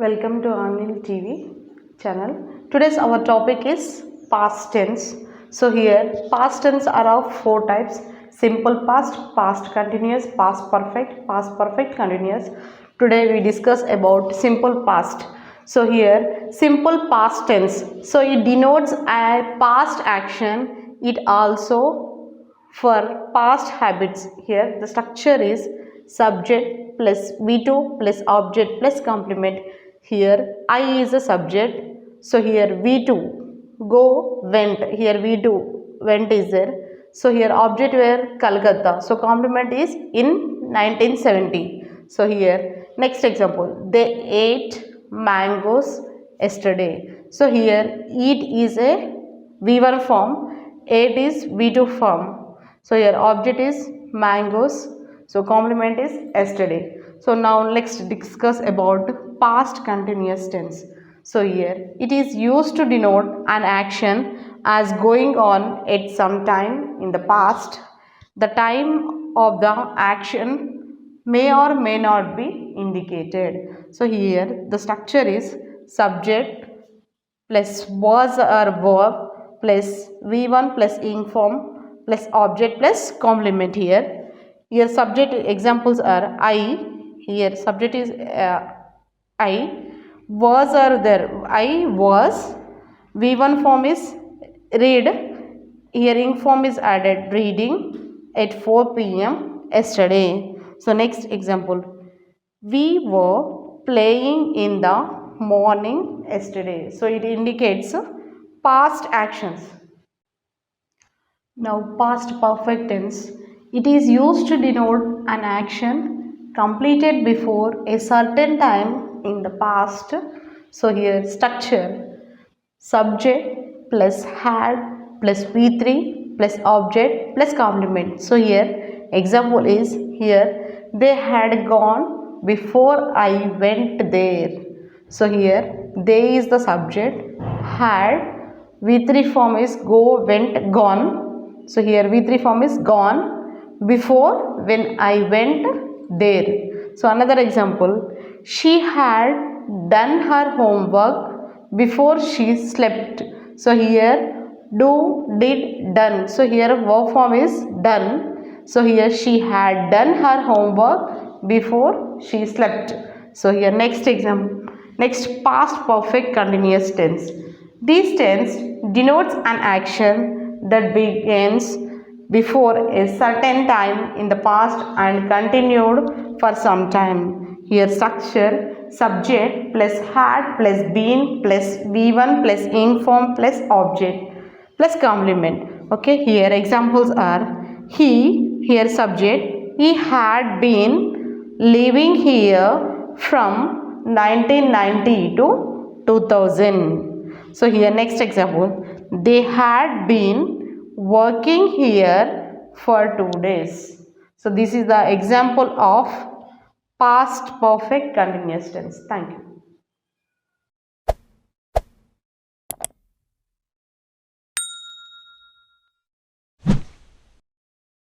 Welcome to Anil TV channel. Today's our topic is past tense. So here past tense are of four types: simple past, past continuous, past perfect continuous. Today we discuss about simple past. So here simple past tense. So it denotes a past action. It also for past habits. Here the structure is subject plus V2 plus object plus complement. Here I is a subject, so here V2 go went, here V2 went is there, so here object were Calcutta, so complement is in 1970. So here next example, they ate mangoes yesterday. So here eat is a V1 form, ate is V2 form. So here object is mangoes, so complement is yesterday. So now let's discuss about past continuous tense. So here it is used to denote an action as going on at some time in the past. The time of the action may or may not be indicated. So here the structure is subject plus was or verb plus V1 plus ing form plus object plus complement. Here subject examples are I. Here subject is I. Was are there. I was. V1 form is read. Here ing form is added, reading at 4 p.m. yesterday. So next example. We were playing in the morning yesterday. So it indicates past actions. Now past perfect tense. It is used to denote an action completed before a certain time in the past. So here structure subject plus had plus V3 plus object plus complement. So here example is here they had gone before I went there. So here they is the subject, had V3 form is go went gone. So here V3 form is gone before when I went there. So another example, she had done her homework before she slept. So here do, did, done. So here verb form is done. So here she had done her homework before she slept. So here next example, next past perfect continuous tense. This tense denotes an action that begins before a certain time in the past and continued for some time. Here structure subject plus had plus been plus V1 plus ing form plus object plus complement. Okay, here examples are he, here subject, he had been living here from 1990 to 2000. So here next example, they had been working here for 2 days. So this is the example of past perfect continuous tense. Thank you.